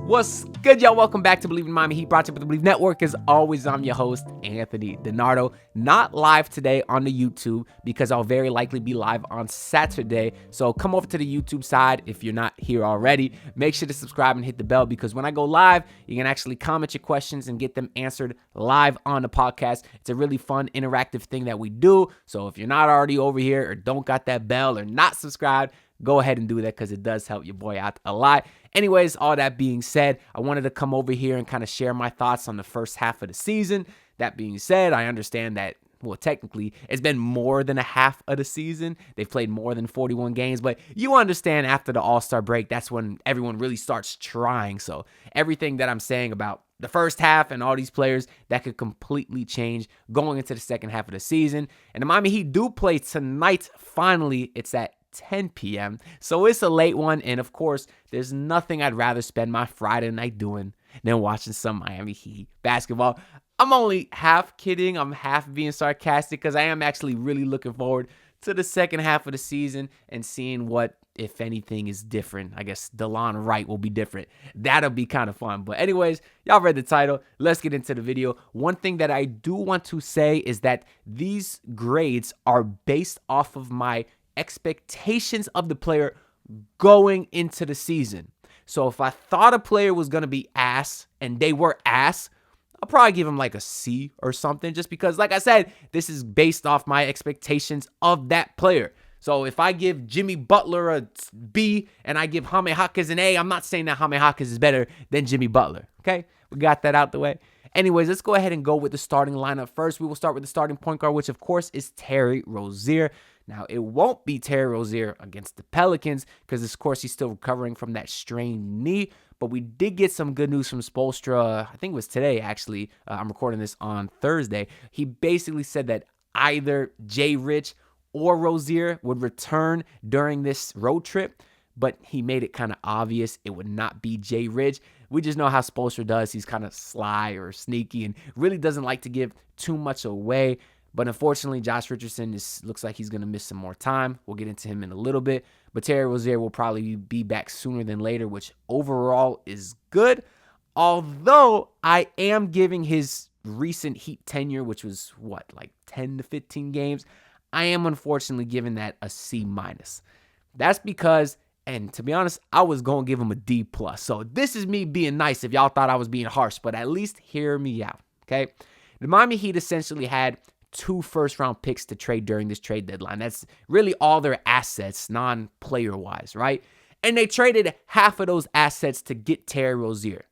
What's good, y'all? Welcome back to Believe in Miami Heat, brought to you by the Believe Network. As always, I'm your host, Anthony DiNardo. Not live today on the YouTube because I'll very likely be live on Saturday. So come over to the YouTube side if you're not here already. Make sure to subscribe and hit the bell because when I go live, you can actually comment your questions and get them answered live on the podcast. It's a really fun, interactive thing that we do. So if you're not already over here or don't got that bell or not subscribed, go ahead and do that because it does help your boy out a lot. Anyways, all that being said, I wanted to come over here and kind of share my thoughts on the first half of the season. That being said, I understand that, well, technically, it's been more than a half of the season. They've played more than 41 games, but you understand after the All-Star break, that's when everyone really starts trying. So everything that I'm saying about the first half and all these players, that could completely change going into the second half of the season. And the Miami Heat do play tonight. Finally, it's at 10 p.m. So it's a late one. And of course, there's nothing I'd rather spend my Friday night doing than watching some Miami Heat basketball. I'm only half kidding. I'm half being sarcastic because I am actually really looking forward to the second half of the season and seeing what, if anything, is different. I guess DeLon Wright will be different. That'll be kind of fun. But anyways, y'all read the title. Let's get into the video. One thing that I do want to say is that these grades are based off of my expectations of the player going into the season. So if I thought a player was going to be ass and they were ass, I'll probably give him like a C or something, just because, like I said, this is based off my expectations of that player. So if I give Jimmy Butler a B and I give Jaime Jaquez an A, I'm not saying that Jaime Jaquez is better than Jimmy Butler. Okay, we got that out the way. Anyways, let's go ahead and go with the starting lineup first. We will start with the starting point guard, which of course is Terry Rozier. Now, it won't be Terry Rozier against the Pelicans because, of course, he's still recovering from that strained knee. But we did get some good news from Spoelstra. I think it was today, actually. I'm recording this on Thursday. He basically said that either Jay Rich or Rozier would return during this road trip, but he made it kind of obvious it would not be Jay Rich. We just know how Spoelstra does. He's kind of sly or sneaky and really doesn't like to give too much away. But unfortunately, Josh Richardson looks like he's going to miss some more time. We'll get into him in a little bit. But Terry Rozier will probably be back sooner than later, which overall is good. Although I am giving his recent Heat tenure, which was, like 10 to 15 games, I am unfortunately giving that a C-. That's because, and to be honest, I was going to give him a D+. So this is me being nice if y'all thought I was being harsh, but at least hear me out, okay? The Miami Heat essentially had 2 first-round picks to trade during this trade deadline. That's really all their assets, non-player-wise, right? And they traded half of those assets to get Terry Rozier,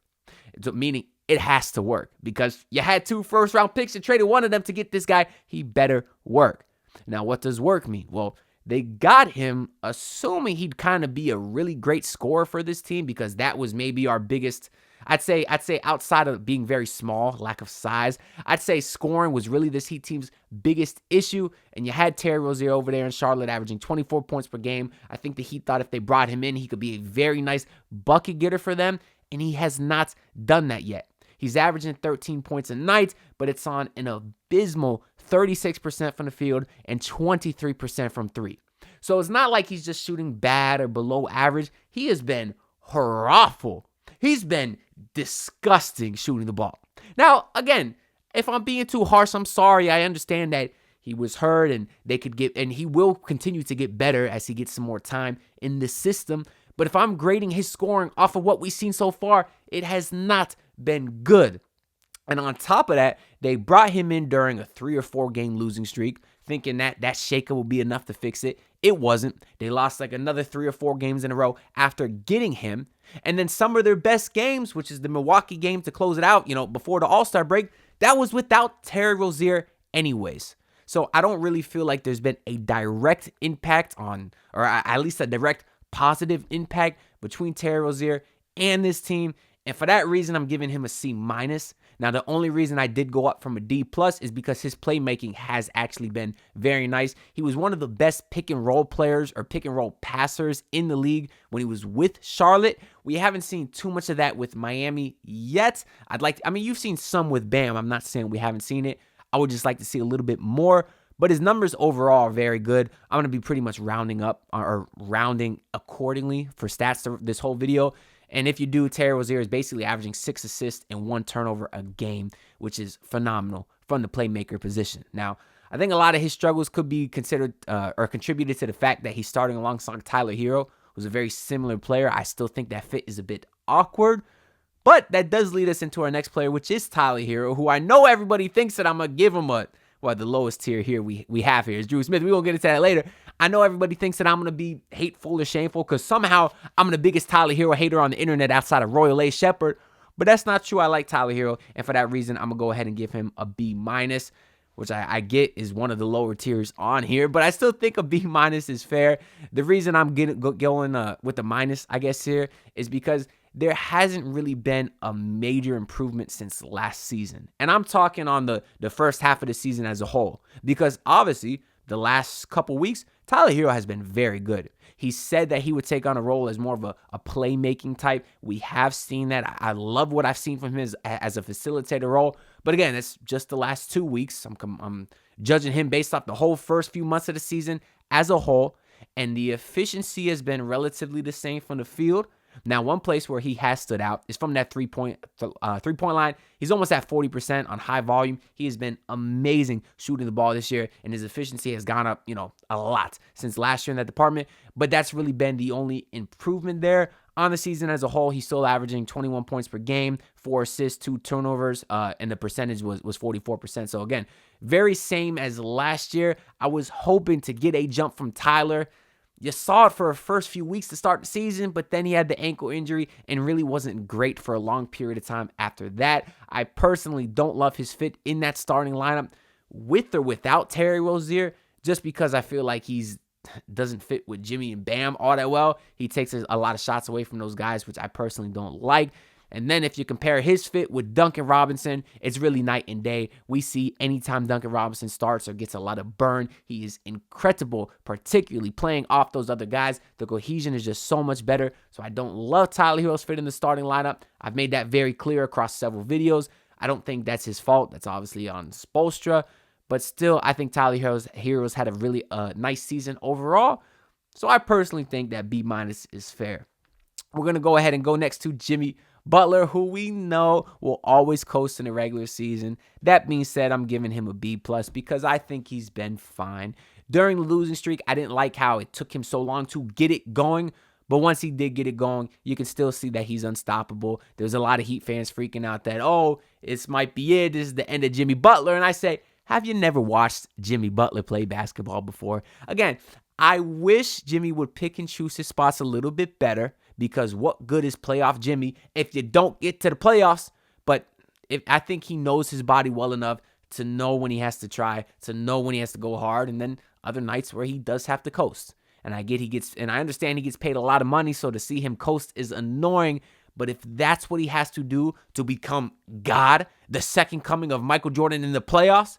meaning it has to work because you had 2 first-round picks and traded one of them to get this guy. He better work. Now, what does work mean? Well, they got him assuming he'd kind of be a really great scorer for this team because that was maybe our biggest, I'd say outside of being very small, lack of size, I'd say scoring was really this Heat team's biggest issue. And you had Terry Rozier over there in Charlotte averaging 24 points per game. I think the Heat thought if they brought him in, he could be a very nice bucket getter for them. And he has not done that yet. He's averaging 13 points a night, but it's on an abysmal 36% from the field and 23% from 3. So it's not like he's just shooting bad or below average. He has been horrible. He's been disgusting shooting the ball. Now, again, if I'm being too harsh, I'm sorry. I understand that he was hurt and he will continue to get better as he gets some more time in the system. But if I'm grading his scoring off of what we've seen so far, it has not been good. And on top of that, they brought him in during a 3 or 4 game losing streak, thinking that shaker will be enough to fix it. It wasn't. They lost like another 3 or 4 games in a row after getting him. And then some of their best games, which is the Milwaukee game to close it out, before the All-Star break, that was without Terry Rozier anyways. So I don't really feel like there's been a direct impact or at least a direct positive impact between Terry Rozier and this team. And for that reason, I'm giving him a C-. Now, the only reason I did go up from a D+ is because his playmaking has actually been very nice. He was one of the best pick and roll players or pick and roll passers in the league when he was with Charlotte. We haven't seen too much of that with Miami yet. You've seen some with Bam. I'm not saying we haven't seen it. I would just like to see a little bit more. But his numbers overall are very good. I'm going to be pretty much rounding up or rounding accordingly for stats this whole video. And if you do, Terry Rozier is basically averaging 6 assists and 1 turnover a game, which is phenomenal from the playmaker position. Now, I think a lot of his struggles could be considered or contributed to the fact that he's starting alongside Tyler Hero, who's a very similar player. I still think that fit is a bit awkward. But that does lead us into our next player, which is Tyler Hero, who I know everybody thinks that I'm going to give him the lowest tier here we have here is Drew Smith. We won't get into that later. I know everybody thinks that I'm going to be hateful or shameful because somehow I'm the biggest Tyler Hero hater on the internet outside of Royal A. Shepard. But that's not true. I like Tyler Hero. And for that reason, I'm going to go ahead and give him a B-, which I get is one of the lower tiers on here. But I still think a B- is fair. The reason I'm going with the minus, I guess, here is because there hasn't really been a major improvement since last season. And I'm talking on the first half of the season as a whole. Because obviously, the last couple weeks, Tyler Hero has been very good. He said that he would take on a role as more of a playmaking type. We have seen that. I love what I've seen from him as a facilitator role. But again, it's just the last 2 weeks. I'm judging him based off the whole first few months of the season as a whole. And the efficiency has been relatively the same from the field. Now, one place where he has stood out is from that three-point line. He's almost at 40% on high volume. He has been amazing shooting the ball this year, and his efficiency has gone up, a lot since last year in that department. But that's really been the only improvement there. On the season as a whole, he's still averaging 21 points per game, 4 assists, 2 turnovers, and the percentage was 44%. So again, very same as last year. I was hoping to get a jump from Tyler. You saw it for the first few weeks to start the season, but then he had the ankle injury and really wasn't great for a long period of time after that. I personally don't love his fit in that starting lineup with or without Terry Rozier, just because I feel like he's doesn't fit with Jimmy and Bam all that well. He takes a lot of shots away from those guys, which I personally don't like. And then if you compare his fit with Duncan Robinson, it's really night and day. We see anytime Duncan Robinson starts or gets a lot of burn, he is incredible, particularly playing off those other guys. The cohesion is just so much better. So I don't love Tyler Hero's fit in the starting lineup. I've made that very clear across several videos. I don't think that's his fault. That's obviously on Spoelstra. But still, I think Tyler Hero's had a really nice season overall. So I personally think that B- is fair. We're going to go ahead and go next to Jimmy Butler, who we know will always coast in the regular season. That being said, I'm giving him a B+ because I think he's been fine. During the losing streak, I didn't like how it took him so long to get it going. But once he did get it going, you can still see that he's unstoppable. There's a lot of Heat fans freaking out that, this might be it. This is the end of Jimmy Butler. And I say, have you never watched Jimmy Butler play basketball before? Again, I wish Jimmy would pick and choose his spots a little bit better, because what good is playoff Jimmy if you don't get to the playoffs? But I think he knows his body well enough to know when he has to try, to know when he has to go hard, and then other nights where he does have to coast. And I understand he gets paid a lot of money, so to see him coast is annoying. But if that's what he has to do to become God, the second coming of Michael Jordan in the playoffs,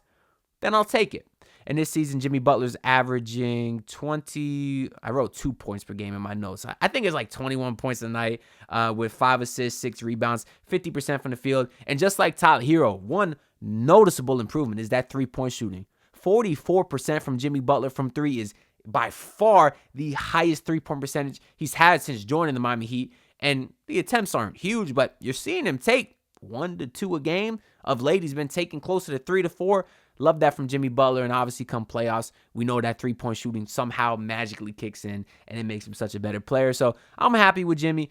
then I'll take it. And this season, Jimmy Butler's averaging 20. I wrote 2 points per game in my notes. I think it's like 21 points a night with 5 assists, 6 rebounds, 50% from the field. And just like Tyler Hero, one noticeable improvement is that 3-point shooting. 44% from Jimmy Butler from 3 is by far the highest 3-point percentage he's had since joining the Miami Heat. And the attempts aren't huge, but you're seeing him take 1 to 2 a game. Of late, he's been taking closer to 3 to 4. Love that from Jimmy Butler, and obviously come playoffs, we know that 3-point shooting somehow magically kicks in, and it makes him such a better player. So I'm happy with Jimmy.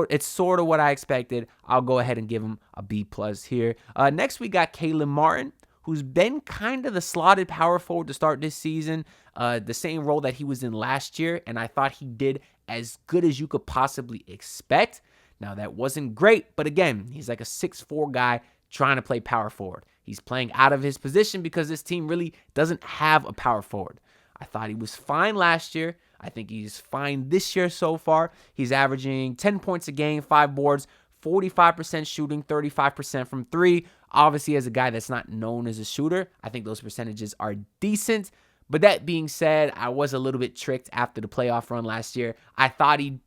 It's sort of what I expected. I'll go ahead and give him a B+ here. Next, we got Caleb Martin, who's been kind of the slotted power forward to start this season, the same role that he was in last year, and I thought he did as good as you could possibly expect. Now, that wasn't great, but again, he's like a 6'4" guy trying to play power forward. He's playing out of his position because this team really doesn't have a power forward. I thought he was fine last year. I think he's fine this year so far. He's averaging 10 points a game, 5 boards, 45% shooting, 35% from 3. Obviously, as a guy that's not known as a shooter, I think those percentages are decent. But that being said, I was a little bit tricked after the playoff run last year. I thought he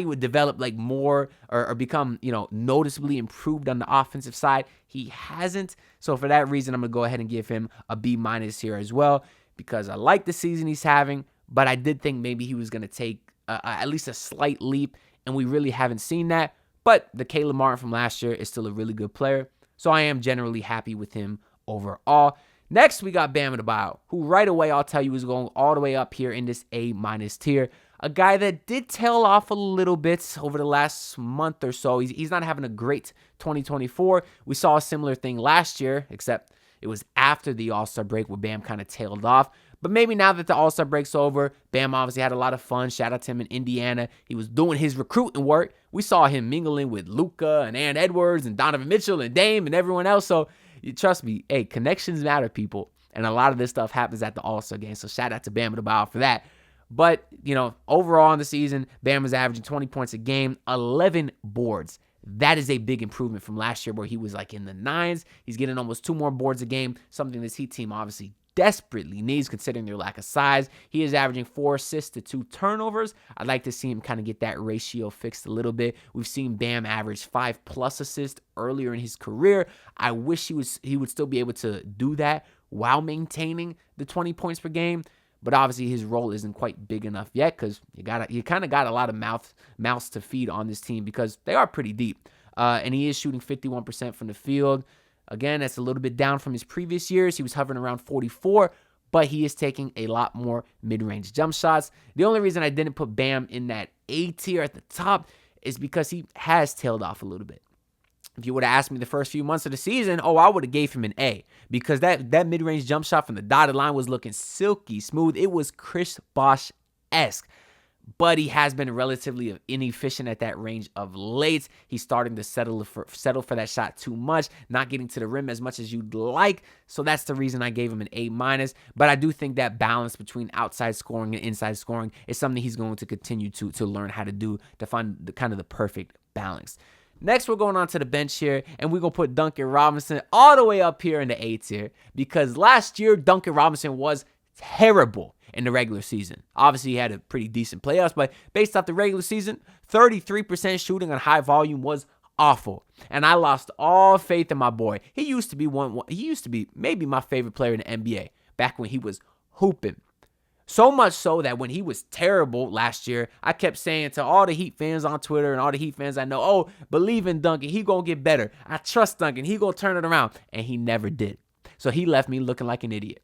would develop like more or become, noticeably improved on the offensive side. He hasn't. So for that reason, I'm going to go ahead and give him a B- here as well, because I like the season he's having, but I did think maybe he was going to take at least a slight leap, and we really haven't seen that. But the Caleb Martin from last year is still a really good player. So I am generally happy with him overall. Next, we got Bam Adebayo, who right away I'll tell you is going all the way up here in this A- tier. A guy that did tail off a little bit over the last month or so. He's not having a great 2024. We saw a similar thing last year, except it was after the All-Star break where Bam kind of tailed off. But maybe now that the All-Star break's over, Bam obviously had a lot of fun. Shout out to him in Indiana. He was doing his recruiting work. We saw him mingling with Luka and Aaron Edwards and Donovan Mitchell and Dame and everyone else. So you trust me, hey, connections matter, people. And a lot of this stuff happens at the All-Star game. So shout out to Bam Adebayo for that. But, overall in the season, Bam is averaging 20 points a game, 11 boards. That is a big improvement from last year where he was like in the 9s. He's getting almost 2 more boards a game, something this Heat team obviously desperately needs considering their lack of size. He is averaging 4 assists to 2 turnovers. I'd like to see him kind of get that ratio fixed a little bit. We've seen Bam average 5+ assists earlier in his career. I wish he would still be able to do that while maintaining the 20 points per game. But obviously his role isn't quite big enough yet because you kind of got a lot of mouths to feed on this team because they are pretty deep. And he is shooting 51% from the field. Again, that's a little bit down from his previous years. He was hovering around 44, but he is taking a lot more mid-range jump shots. The only reason I didn't put Bam in that A tier at the top is because he has tailed off a little bit. If you would have asked me the first few months of the season, I would have gave him an A because that mid-range jump shot from the dotted line was looking silky smooth. It was Chris Bosh-esque. But he has been relatively inefficient at that range of late. He's starting to settle for that shot too much, not getting to the rim as much as you'd like. So that's the reason I gave him an A-. But I do think that balance between outside scoring and inside scoring is something he's going to continue to learn how to do to find the perfect balance. Next, we're going on to the bench here, and we're going to put Duncan Robinson all the way up here in the A tier because last year, Duncan Robinson was terrible in the regular season. Obviously, he had a pretty decent playoffs, but based off the regular season, 33% shooting on high volume was awful. And I lost all faith in my boy. He used to be maybe my favorite player in the NBA back when he was hooping. So much so that when he was terrible last year, I kept saying to all the Heat fans on Twitter and all the Heat fans I know, believe in Duncan. He gonna get better. I trust Duncan. He gonna turn it around. And he never did. So he left me looking like an idiot.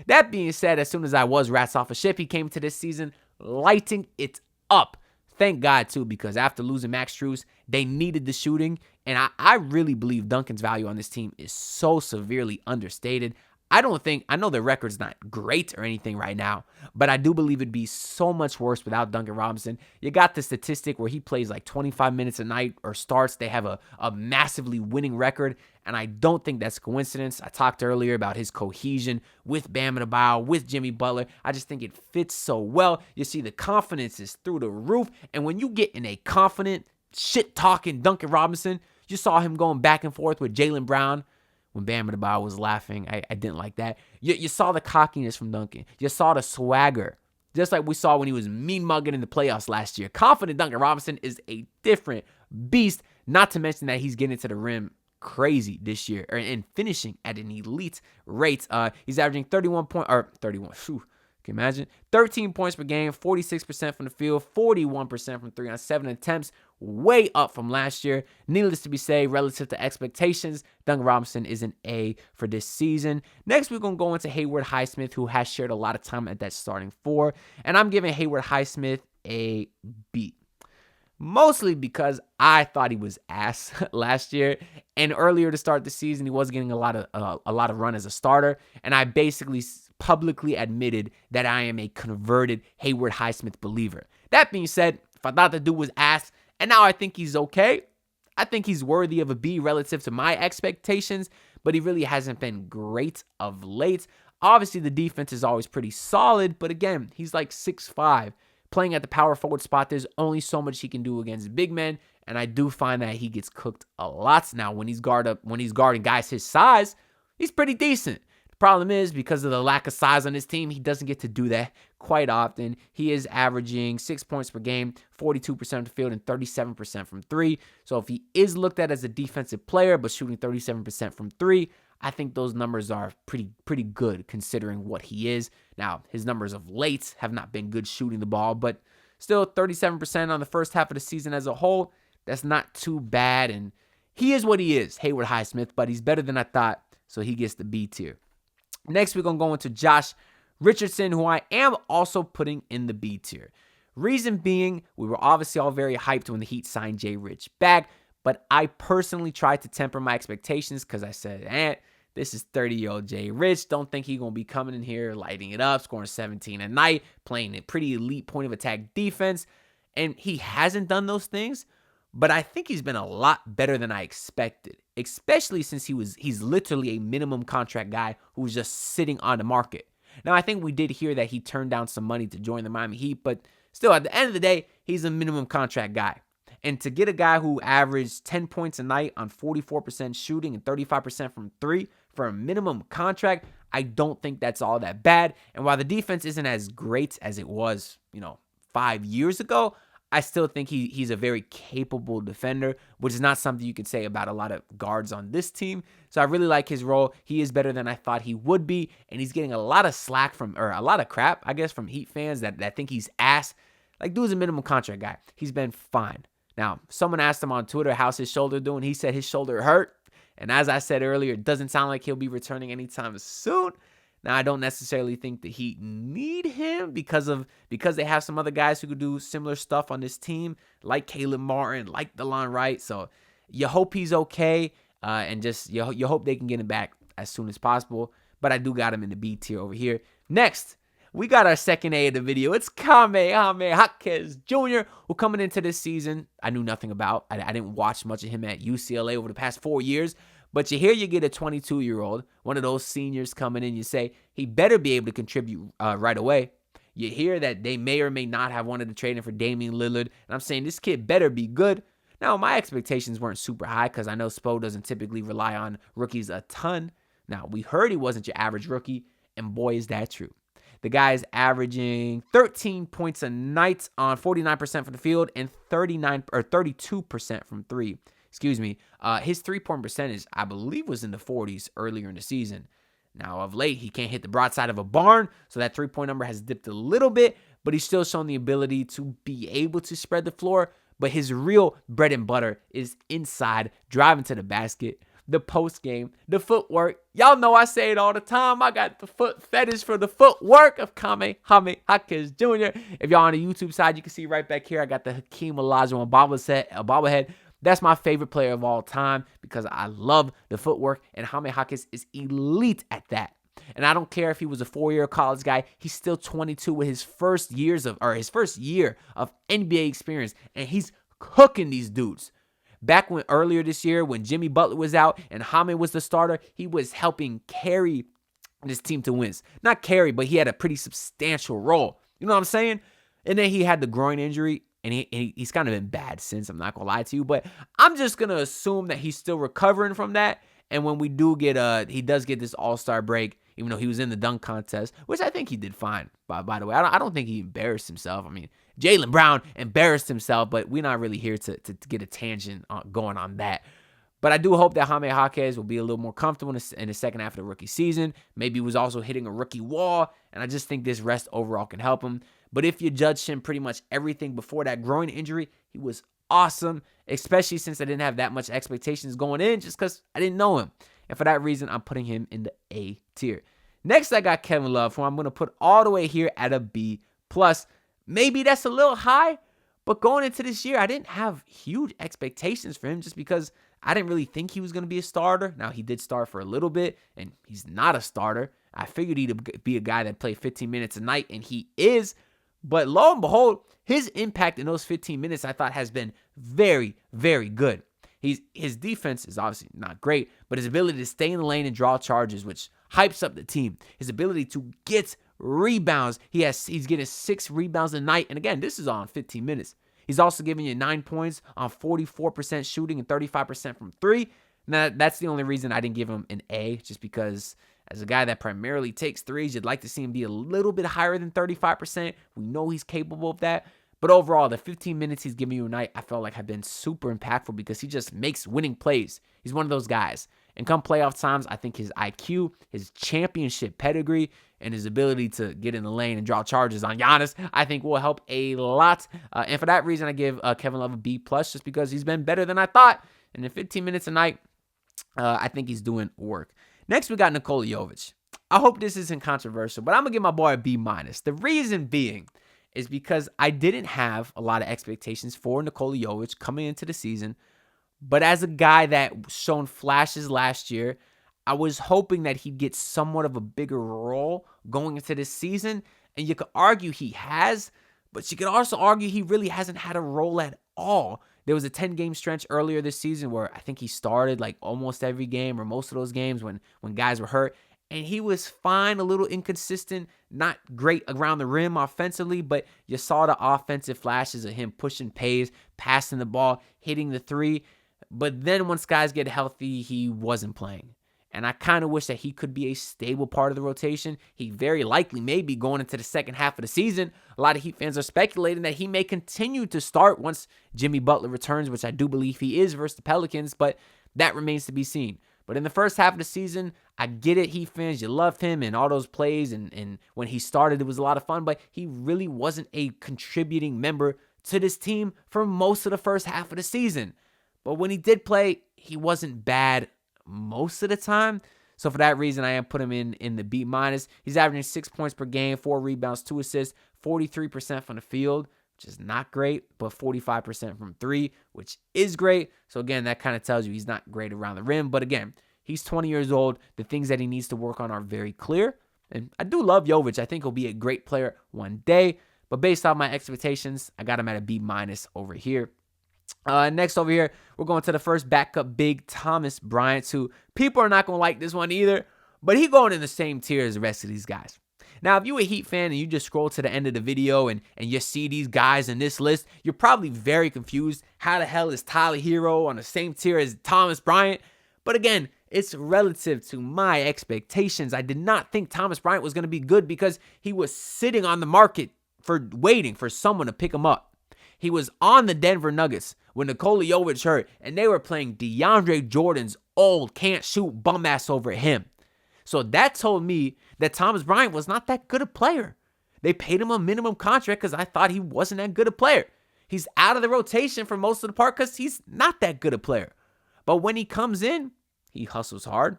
That being said, as soon as I was rats off a ship, he came to this season lighting it up. Thank God, too, because after losing Max Strus, they needed the shooting. And I really believe Duncan's value on this team is so severely understated. I know the record's not great or anything right now, but I do believe it'd be so much worse without Duncan Robinson. You got the statistic where he plays like 25 minutes a night or starts. They have a massively winning record, and I don't think that's a coincidence. I talked earlier about his cohesion with Bam Adebayo, with Jimmy Butler. I just think it fits so well. You see the confidence is through the roof, and when you get in a confident, shit-talking Duncan Robinson, you saw him going back and forth with Jaylen Brown. When Bam Adebayo was laughing, I didn't like that. You saw the cockiness from Duncan. You saw the swagger. Just like we saw when he was mean-mugging in the playoffs last year. Confident Duncan Robinson is a different beast. Not to mention that he's getting to the rim crazy this year and finishing at an elite rate. He's averaging 31. Can you imagine? 13 points per game, 46% from the field, 41% from 3 on 7 attempts, way up from last year. Needless to be said, relative to expectations, Duncan Robinson is an A for this season. Next, we're going to go into Haywood Highsmith, who has shared a lot of time at that starting 4, and I'm giving Haywood Highsmith a B. Mostly because I thought he was ass last year, and earlier to start the season, he was getting a lot of run as a starter, and I basically publicly admitted that I am a converted Haywood Highsmith believer. That being said, if I thought the dude was ass, and now I think he's okay, I think he's worthy of a B relative to my expectations, but he really hasn't been great of late. Obviously, the defense is always pretty solid, but again, he's like 6'5". Playing at the power forward spot, there's only so much he can do against big men, and I do find that he gets cooked a lot. Now, when he's guarding guys his size, he's pretty decent. The problem is, because of the lack of size on his team, he doesn't get to do that quite often. He is averaging 6 points per game, 42% of the field, and 37% from 3. So if he is looked at as a defensive player, but shooting 37% from 3, I think those numbers are pretty good considering what he is. Now, his numbers of late have not been good shooting the ball, but still 37% on the first half of the season as a whole, That's not too bad. And he is what he is, Haywood Highsmith, but he's better than I thought. So he gets the B tier. Next, we're going to go into Josh Richardson, who I am also putting in the B tier. Reason being, we were obviously all very hyped when the Heat signed Jay Rich back, but I personally tried to temper my expectations because I said, this is 30-year-old Jay Rich. Don't think he's going to be coming in here, lighting it up, scoring 17 a night, playing a pretty elite point of attack defense. And he hasn't done those things, but I think he's been a lot better than I expected, especially since he's literally a minimum contract guy who was just sitting on the market. Now, I think we did hear that he turned down some money to join the Miami Heat, but still, at the end of the day, he's a minimum contract guy. And to get a guy who averaged 10 points a night on 44% shooting and 35% from three for a minimum contract, I don't think that's all that bad. And while the defense isn't as great as it was, 5 years ago, I still think he's a very capable defender, which is not something you could say about a lot of guards on this team. So I really like his role. He is better than I thought he would be, and he's getting a lot of slack or a lot of crap, I guess, from Heat fans that think he's ass. Like, dude's a minimum contract guy. He's been fine. Now, someone asked him on Twitter, how's his shoulder doing? He said his shoulder hurt. And as I said earlier, it doesn't sound like he'll be returning anytime soon. Now, I don't necessarily think the Heat need him because they have some other guys who could do similar stuff on this team, like Caleb Martin, like DeLon Wright. So you hope he's okay, and just you hope they can get him back as soon as possible. But I do got him in the B tier over here. Next, we got our second A of the video. It's Jaime Jaquez Jr., who coming into this season, I knew nothing about. I didn't watch much of him at UCLA over the past 4 years. But you get a 22-year-old, one of those seniors coming in, you say, he better be able to contribute right away. You hear that they may or may not have wanted to trade him for Damian Lillard. And I'm saying this kid better be good. Now, my expectations weren't super high because I know Spo doesn't typically rely on rookies a ton. Now, we heard he wasn't your average rookie, and boy, is that true. The guy is averaging 13 points a night on 49% from the field and 32% from three. His three-point percentage, I believe, was in the 40s earlier in the season. Now, of late, he can't hit the broadside of a barn, so that three-point number has dipped a little bit, but he's still shown the ability to be able to spread the floor. But his real bread and butter is inside, driving to the basket, the post game, the footwork. Y'all know I say it all the time. I got the foot fetish for the footwork of Jaime Jaquez Jr. If y'all on the YouTube side, you can see right back here, I got the Hakeem Olajuwon bobblehead. That's my favorite player of all time because I love the footwork, and Jaime Jaquez is elite at that. And I don't care if he was a 4-year college guy, he's still 22 with his first year of NBA experience, and he's cooking these dudes. Back earlier this year when Jimmy Butler was out and Jaime was the starter, he was helping carry this team to wins. Not carry, but he had a pretty substantial role. You know what I'm saying? And then he had the groin injury, and he's kind of been bad since, I'm not going to lie to you. But I'm just going to assume that he's still recovering from that. And when we do he does get this all-star break, even though he was in the dunk contest, which I think he did fine, by the way. I don't think he embarrassed himself. I mean, Jaylen Brown embarrassed himself, but we're not really here to get a tangent going on that. But I do hope that Jaime Jaquez will be a little more comfortable in the second half of the rookie season. Maybe he was also hitting a rookie wall, and I just think this rest overall can help him. But if you judged him pretty much everything before that groin injury, he was awesome, especially since I didn't have that much expectations going in just because I didn't know him. And for that reason, I'm putting him in the A tier. Next, I got Kevin Love, who I'm going to put all the way here at a B+. Maybe that's a little high, but going into this year, I didn't have huge expectations for him just because I didn't really think he was going to be a starter. Now, he did start for a little bit, and he's not a starter. I figured he'd be a guy that played 15 minutes a night, and he is. But lo and behold, his impact in those 15 minutes I thought has been very, very good. His defense is obviously not great, but his ability to stay in the lane and draw charges, which hypes up the team. His ability to get rebounds. He's getting 6 rebounds a night. And again, this is on 15 minutes. He's also giving you 9 points on 44% shooting and 35% from three. Now, that's the only reason I didn't give him an A, just because as a guy that primarily takes threes, you'd like to see him be a little bit higher than 35%. We know he's capable of that. But overall, the 15 minutes he's giving you a night, I felt like have been super impactful because he just makes winning plays. He's one of those guys. And come playoff times, I think his IQ, his championship pedigree, and his ability to get in the lane and draw charges on Giannis, I think will help a lot. And for that reason, I give Kevin Love a B+, just because he's been better than I thought. And in 15 minutes a night, I think he's doing work. Next, we got Nikola Jovic. I hope this isn't controversial, but I'm going to give my boy a B-. The reason being is because I didn't have a lot of expectations for Nikola Jovic coming into the season. But as a guy that shown flashes last year, I was hoping that he'd get somewhat of a bigger role going into this season. And you could argue he has, but you could also argue he really hasn't had a role at all. There was a 10-game stretch earlier this season where I think he started like almost every game or most of those games when guys were hurt. And he was fine, a little inconsistent, not great around the rim offensively, but you saw the offensive flashes of him pushing pace, passing the ball, hitting the three. But then once guys get healthy, he wasn't playing. And I kind of wish that he could be a stable part of the rotation. He very likely may be going into the second half of the season. A lot of Heat fans are speculating that he may continue to start once Jimmy Butler returns, which I do believe he is versus the Pelicans, but that remains to be seen. But in the first half of the season, I get it, Heat fans, you loved him and all those plays, and when he started, it was a lot of fun, but he really wasn't a contributing member to this team for most of the first half of the season. But when he did play, he wasn't bad most of the time. So for that reason, I am putting him in the B-. He's averaging 6 points per game, 4 rebounds, 2 assists, 43% from the field, which is not great, but 45% from three, which is great. So again, that kind of tells you he's not great around the rim. But again, he's 20 years old. The things that he needs to work on are very clear. And I do love Jovic. I think he'll be a great player one day. But based on my expectations, I got him at a B- over here. Next over here, we're going to the first backup big, Thomas Bryant, who people are not going to like this one either, but he going in the same tier as the rest of these guys. Now, if you're a Heat fan and you just scroll to the end of the video and you see these guys in this list, you're probably very confused. How the hell is Tyler Hero on the same tier as Thomas Bryant? But again, it's relative to my expectations. I did not think Thomas Bryant was going to be good because he was sitting on the market for waiting for someone to pick him up. He was on the Denver Nuggets when Nikola Jovic hurt, and they were playing DeAndre Jordan's old can't-shoot bum ass over him. So that told me that Thomas Bryant was not that good a player. They paid him a minimum contract because I thought he wasn't that good a player. He's out of the rotation for most of the part because he's not that good a player. But when he comes in, he hustles hard.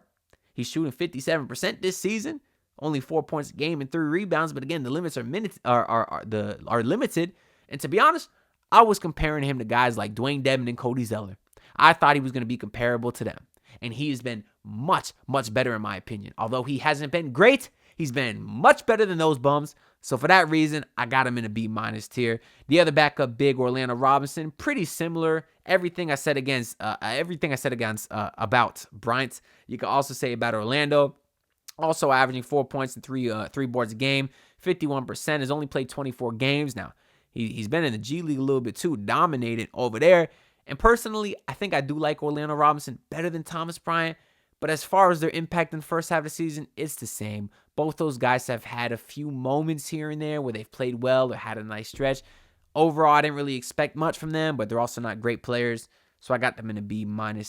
He's shooting 57% this season, only 4 points a game and 3 rebounds. But again, the limits are limited. And to be honest, I was comparing him to guys like Dwayne Dedmon and Cody Zeller. I thought he was going to be comparable to them. And he has been much, much better in my opinion. Although he hasn't been great, he's been much better than those bums. So for that reason, I got him in a B- tier. The other backup big, Orlando Robinson, pretty similar. Everything I said about Bryant, you can also say about Orlando. Also averaging 4 points and three boards a game, 51%. Has only played 24 games now. He's been in the G League a little bit too, dominated over there. And personally, I think I do like Orlando Robinson better than Thomas Bryant. But as far as their impact in the first half of the season, it's the same. Both those guys have had a few moments here and there where they've played well or had a nice stretch. Overall, I didn't really expect much from them, but they're also not great players. So I got them in a B-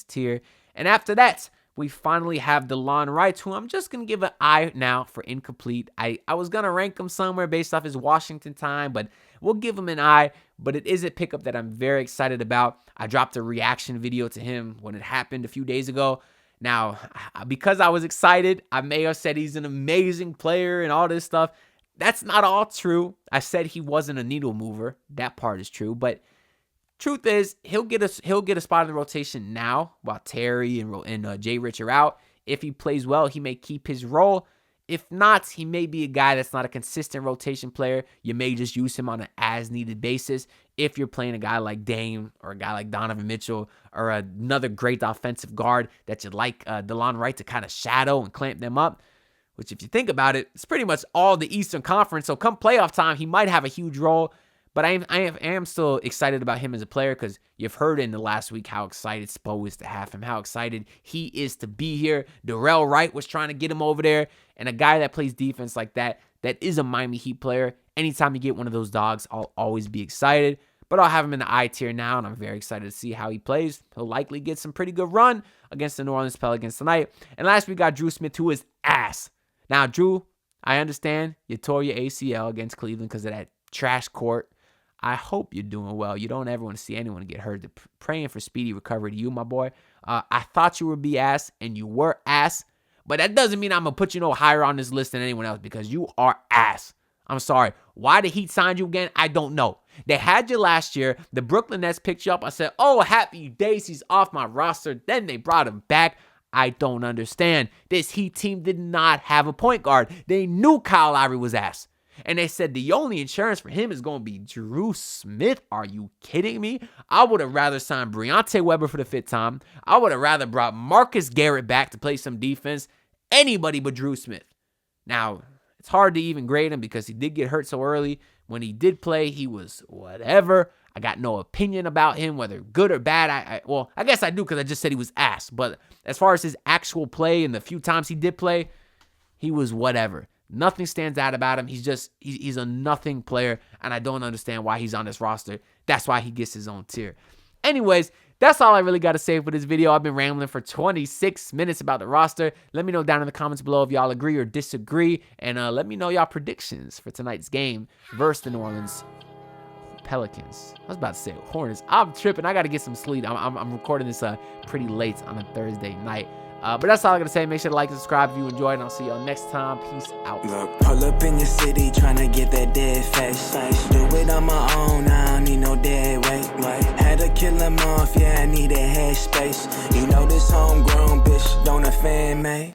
tier. And after that, we finally have DeLon Wright, who I'm just going to give an I now for incomplete. I was going to rank him somewhere based off his Washington time, but we'll give him an I. But it is a pickup that I'm very excited about. I dropped a reaction video to him when it happened a few days ago. Now, because I was excited, I may have said he's an amazing player and all this stuff. That's not all true. I said he wasn't a needle mover. That part is true, but truth is, he'll get a spot in the rotation now while Terry and Jay Rich are out. If he plays well, he may keep his role. If not, he may be a guy that's not a consistent rotation player. You may just use him on an as-needed basis if you're playing a guy like Dame or a guy like Donovan Mitchell or another great offensive guard that you'd like DeLon Wright to kind of shadow and clamp them up. Which, if you think about it, it's pretty much all the Eastern Conference. So come playoff time, he might have a huge role. But I am still excited about him as a player because you've heard in the last week how excited Spo is to have him, how excited he is to be here. Darrell Wright was trying to get him over there. And a guy that plays defense like that is a Miami Heat player. Anytime you get one of those dogs, I'll always be excited. but I'll have him in the I tier now, and I'm very excited to see how he plays. He'll likely get some pretty good run against the New Orleans Pelicans tonight. And last, we got Drew Smith, who is ass. Now, Drew, I understand you tore your ACL against Cleveland because of that trash court. I hope you're doing well. You don't ever want to see anyone get hurt. Praying for speedy recovery to you, my boy. I thought you would be ass, and you were ass. But that doesn't mean I'm going to put you no higher on this list than anyone else because you are ass. I'm sorry. Why the Heat signed you again? I don't know. They had you last year. The Brooklyn Nets picked you up. I said, oh, happy days. He's off my roster. Then they brought him back. I don't understand. This Heat team did not have a point guard. They knew Kyle Lowry was ass. And they said the only insurance for him is going to be Drew Smith. Are you kidding me? I would have rather signed Briante Weber for the 5th time. I would have rather brought Marcus Garrett back to play some defense. Anybody but Drew Smith. Now, it's hard to even grade him because he did get hurt so early. When he did play, he was whatever. I got no opinion about him, whether good or bad. I guess I do because I just said he was ass. But as far as his actual play and the few times he did play, he was whatever. Nothing stands out about him. He's a nothing player, and I don't understand why he's on this roster. That's why he gets his own tier. Anyways, that's all I really got to say for this video. I've been rambling for 26 minutes about the roster. Let me know down in the comments below if y'all agree or disagree, and let me know y'all predictions for tonight's game versus the New Orleans Pelicans. I was about to say Hornets. I'm tripping. I got to get some sleep. I'm recording this pretty late on a Thursday night. But that's all I gotta say. Make sure to like and subscribe if you enjoyed, and I'll see y'all next time. Peace out. Look, pull up in your city, tryna get that dead face. Do it on my own, I don't need no dead weight. Had to kill him off, yeah, I need a head space. You know this homegrown bitch don't offend me.